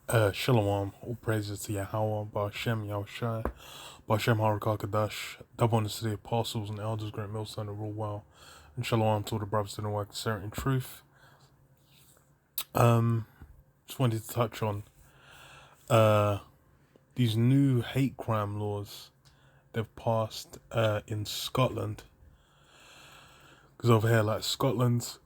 Shalom, all praises to Yahweh, Ba'ashem, Yahushai, Ba'ashem HaRakakadash, double honors to the apostles and elders, great millstone to rule well, and Shalom to all the brothers that work certain truth. Just wanted to touch on uh, these new hate crime laws they've passed in Scotland. Because over here, like, Scotland's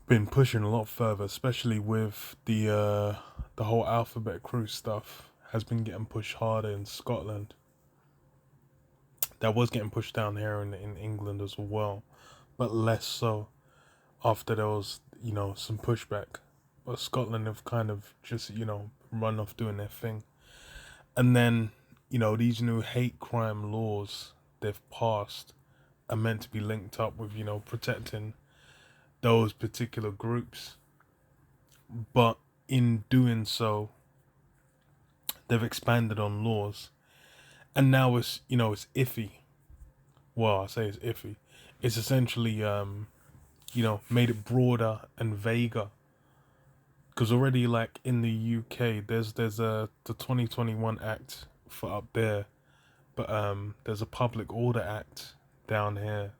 been pushing a lot further, especially with the whole Alphabet Crew stuff has been getting pushed harder in Scotland. That was getting pushed down here in England as well, but less so after there was, some pushback. But Scotland have kind of just, run off doing their thing. And then, these new hate crime laws they've passed are meant to be linked up with, protecting those particular groups. But in doing so, they've expanded on laws. And now it's iffy. Well, I say it's iffy. It's essentially made it broader and vaguer. Because already, like in the UK, there's the 2021 Act for up there, but there's a Public Order Act down here,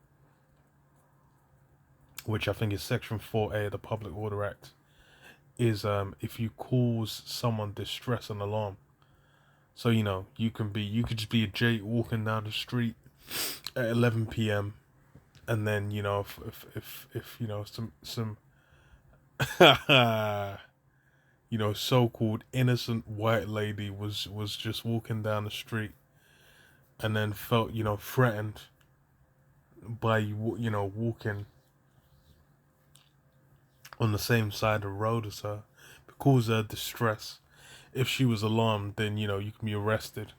which I think is Section 4A of the Public Order Act. Is if you cause someone distress and alarm, so you could just be a Jake walking down the street at 11 p.m. and then if some so-called innocent white lady was just walking down the street and then felt, threatened by walking on the same side of the road as her, because of distress. If she was alarmed, then you can be arrested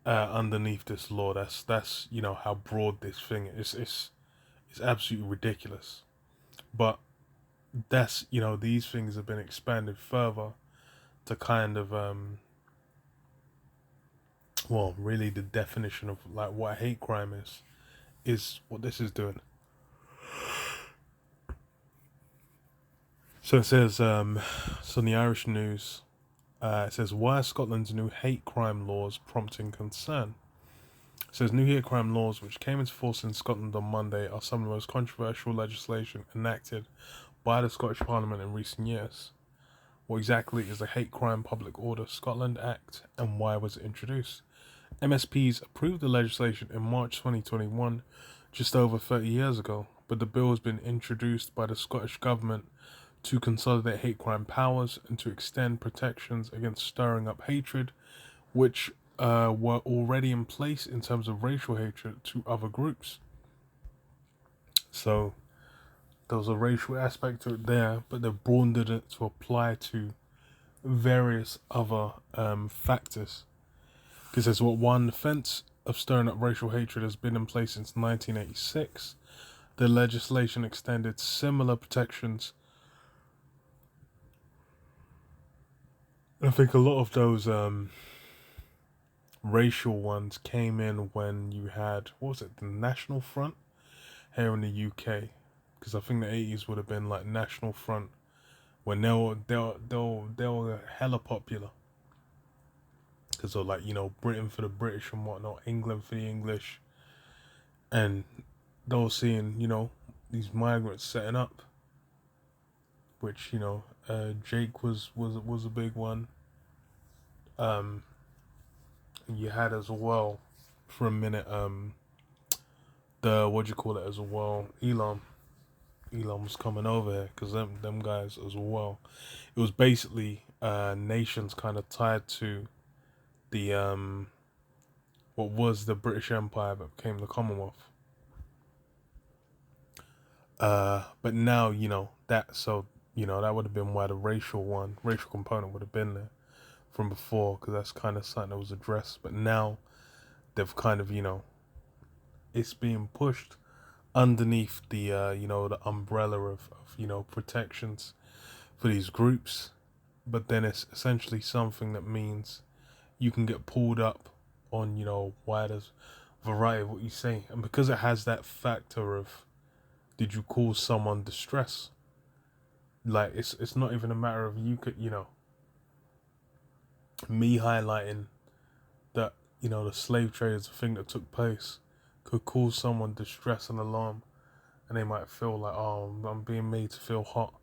underneath this law. That's how broad this thing is. It's absolutely ridiculous. But that's these things have been expanded further to kind of really the definition of like what hate crime is what this is doing. So it says so in the Irish news, it says, why are Scotland's new hate crime laws prompting concern? It says new hate crime laws which came into force in Scotland on Monday are some of the most controversial legislation enacted by the Scottish Parliament in recent years. What exactly is the Hate Crime Public Order Scotland Act and why was it introduced? MSPs approved the legislation in March 2021, just over 30 years ago, but the bill has been introduced by the Scottish Government to consolidate hate crime powers and to extend protections against stirring up hatred, which were already in place in terms of racial hatred to other groups. So there was a racial aspect to it there, but they've broadened it to apply to various other factors. Because there's one offence of stirring up racial hatred has been in place since 1986. The legislation extended similar protections. I think a lot of those racial ones came in when you had, what was it, the National Front here in the UK. Because I think the 80s would have been like National Front when they were hella popular. Because they're like, Britain for the British and whatnot, England for the English. And they were seeing, these migrants setting up. Which, Jake was a big one. You had as well for a minute the what do you call it as well, Elam was coming over here because them guys as well. It was basically nations kind of tied to the what was the British Empire that became the Commonwealth. But now that would have been why the racial component would have been there from before, because that's kind of something that was addressed. But now they've kind of it's being pushed underneath the the umbrella of protections for these groups, but then it's essentially something that means you can get pulled up on wider variety of what you say, and because it has that factor of did you cause someone distress, Like it's not even a matter of you could, you know, me highlighting that, you know, the slave trade is a thing that took place could cause someone distress and alarm, and they might feel like, oh, I'm being made to feel hot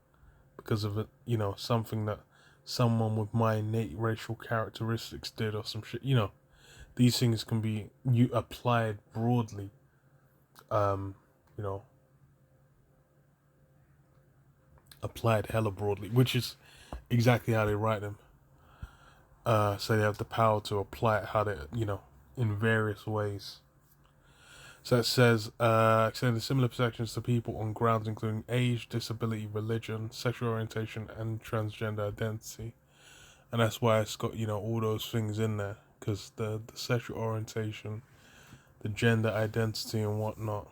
because of it, you know, something that someone with my innate racial characteristics did or some shit. You know, these things can be you applied broadly. You know, applied hella broadly, which is exactly how they write them. So they have the power to apply it how they, you know, in various ways. So it says, extending similar protections to people on grounds including age, disability, religion, sexual orientation, and transgender identity. And that's why it's got, you know, all those things in there, because the sexual orientation, the gender identity, and whatnot,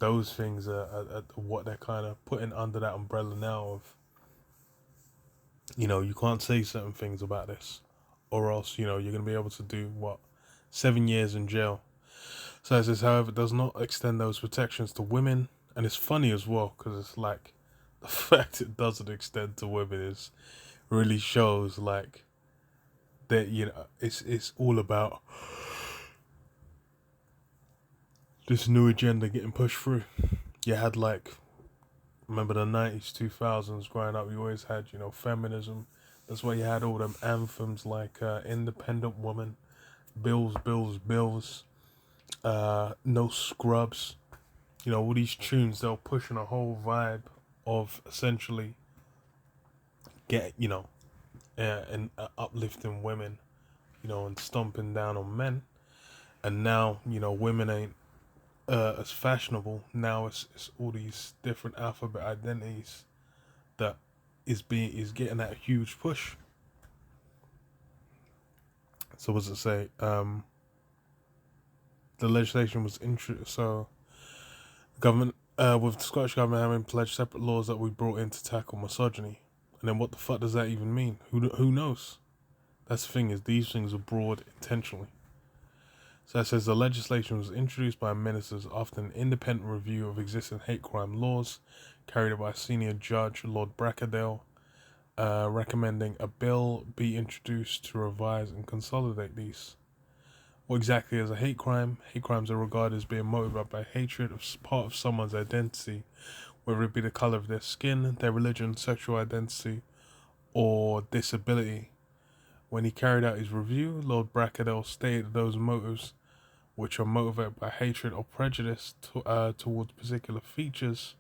those things are what they're kind of putting under that umbrella now of, you know, you can't say certain things about this, or else, you know, you're going to be able to do what? 7 years in jail. So it says, however, it does not extend those protections to women. And it's funny as well, because it's like, the fact it doesn't extend to women is really shows like that, you know, it's all about this new agenda getting pushed through. You had like, remember the 90s, 2000s growing up, you always had, you know, feminism. That's why you had all them anthems like Independent Woman, Bills, Bills, Bills, No Scrubs. You know, all these tunes, they're pushing a whole vibe of essentially you know, and uplifting women, you know, and stomping down on men. And now, you know, women ain't as fashionable. Now it's all these different alphabet identities that is getting that huge push. So what does it say? The legislation was introduced. So government, with the Scottish government having pledged separate laws that we brought in to tackle misogyny. And then what the fuck does that even mean? Who knows? That's the thing, is these things are broad intentionally. So it says the legislation was introduced by ministers after an independent review of existing hate crime laws carried out by senior judge Lord Brackadale, recommending a bill be introduced to revise and consolidate these. What exactly is a hate crime? Hate crimes are regarded as being motivated by hatred of part of someone's identity, whether it be the color of their skin, their religion, sexual identity, or disability. When he carried out his review, Lord Brackadale stated those motives, which are motivated by hatred or prejudice towards particular features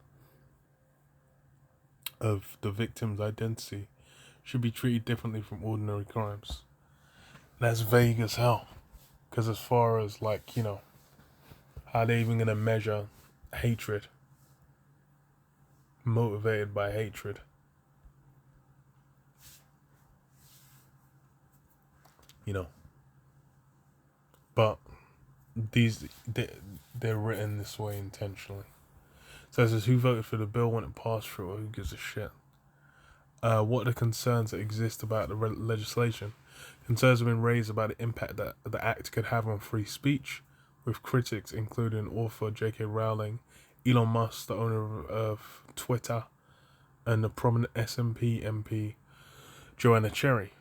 of the victim's identity, should be treated differently from ordinary crimes. That's vague as hell. Because as far as, like, you know, how they even going to measure hatred, motivated by hatred? You know. But they're written this way intentionally. So it says, who voted for the bill when it passed through, or who gives a shit? What are the concerns that exist about the legislation? Concerns have been raised about the impact that the act could have on free speech, with critics including author J.K. Rowling, Elon Musk, the owner of Twitter, and the prominent SNP MP Joanna Cherry.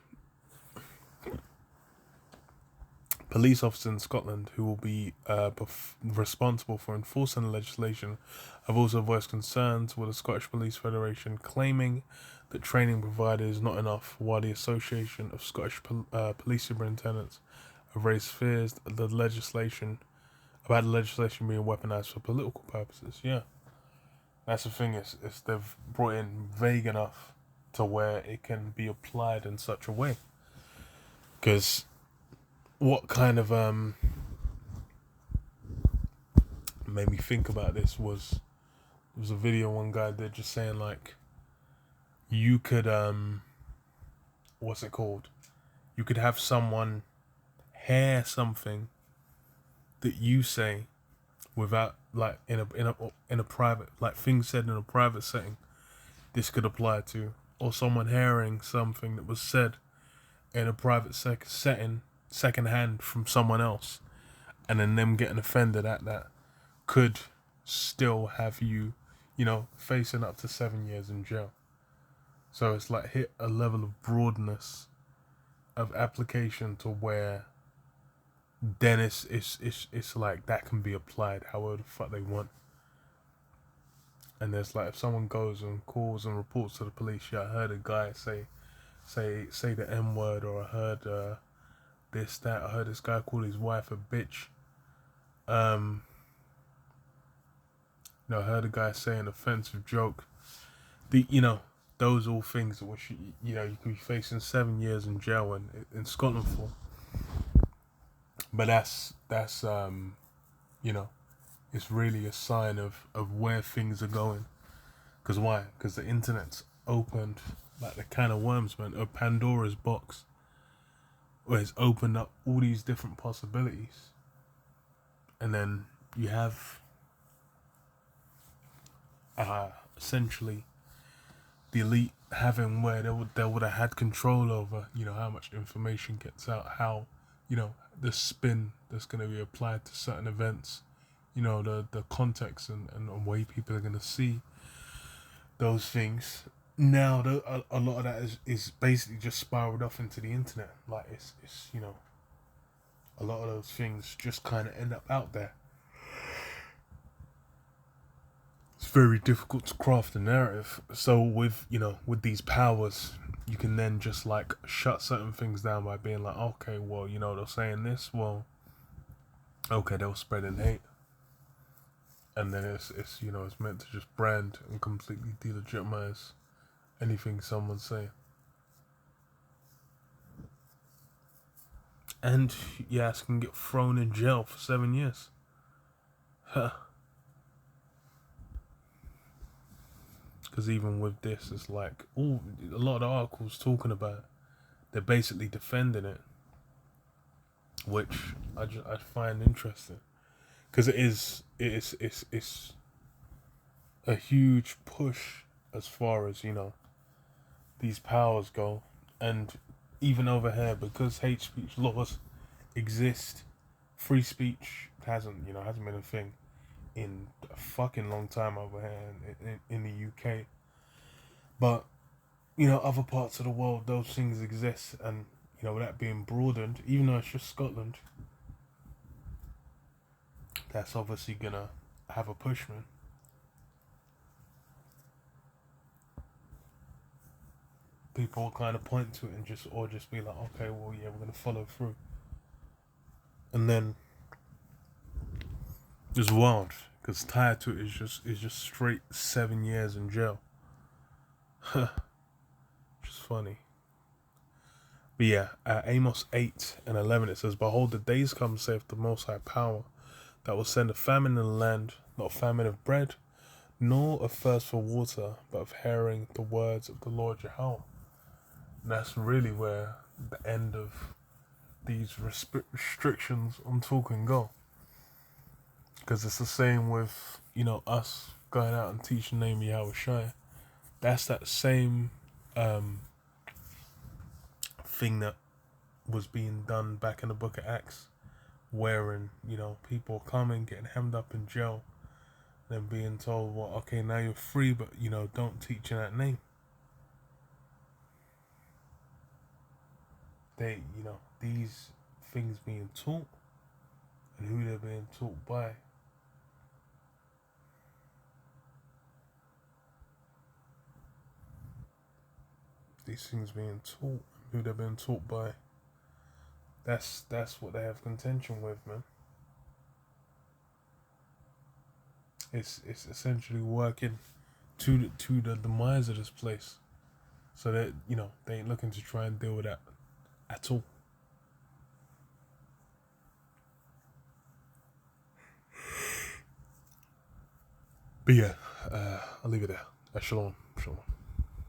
Police officers in Scotland who will be responsible for enforcing the legislation have also voiced concerns with the Scottish Police Federation, claiming that training provided is not enough, while the Association of Scottish Police Superintendents have raised fears that the legislation being weaponized for political purposes. Yeah, that's the thing, is they've brought in vague enough to where it can be applied in such a way. Because what kind of made me think about this was there was a video one guy did just saying, like, you could what's it called? You could have someone hear something that you say without, like, in a private, like, thing said in a private setting. This could apply to, or someone hearing something that was said in a private setting, secondhand from someone else, and then them getting offended at that could still have you, you know, facing up to 7 years in jail. So it's like hit a level of broadness of application to where then it's like that can be applied however the fuck they want. And there's like if someone goes and calls and reports to the police, yeah, I heard a guy say the N word, or I heard this, that, I heard this guy call his wife a bitch. I heard a guy say an offensive joke. Those all things which you could be facing 7 years in jail in Scotland for. But that's it's really a sign of where things are going. Because why? Because the internet's opened like the can of worms, man, or Pandora's box, where it's opened up all these different possibilities. And then you have essentially the elite having where they would have had control over, how much information gets out, how, the spin that's going to be applied to certain events, the context and the way people are going to see those things. Now, a lot of that is basically just spiraled off into the internet. Like, it's a lot of those things just kind of end up out there. It's very difficult to craft a narrative. So with these powers, you can then just like shut certain things down by being like, okay, well, they're saying this, well, okay, they're spreading hate. And then it's meant to just brand and completely delegitimize anything someone's saying. And yes, can get thrown in jail for 7 years. Huh. Because even with this, it's like, a lot of the articles talking about it, they're basically defending it, which I find interesting, because it's a huge push as far as these powers go. And even over here, because hate speech laws exist, free speech hasn't been a thing in a fucking long time over here in the UK. But other parts of the world, those things exist, and that being broadened, even though it's just Scotland, that's obviously gonna have a push, man. People will kind of point to it and just be like, okay, well, yeah, we're gonna follow through. And then it's wild, because tied to it is just straight 7 years in jail. Which is funny. But yeah, Amos 8:11, it says, behold, the days come, saith the Most High Power, that will send a famine in the land, not a famine of bread, nor a thirst for water, but of hearing the words of the Lord Jehovah. And that's really where the end of these restrictions on talking go. Because it's the same with, us going out and teaching the name of Yahweh Shai. That's that same thing that was being done back in the book of Acts, wherein, people coming, getting hemmed up in jail, then being told, well, okay, now you're free, but, don't teach in that name. They, these things being taught and who they're being taught by. These things being taught, who they're being taught by. That's what they have contention with, man. It's essentially working to the demise of this place. So that, they ain't looking to try and deal with that at all. But yeah, I'll leave it there. Shalom.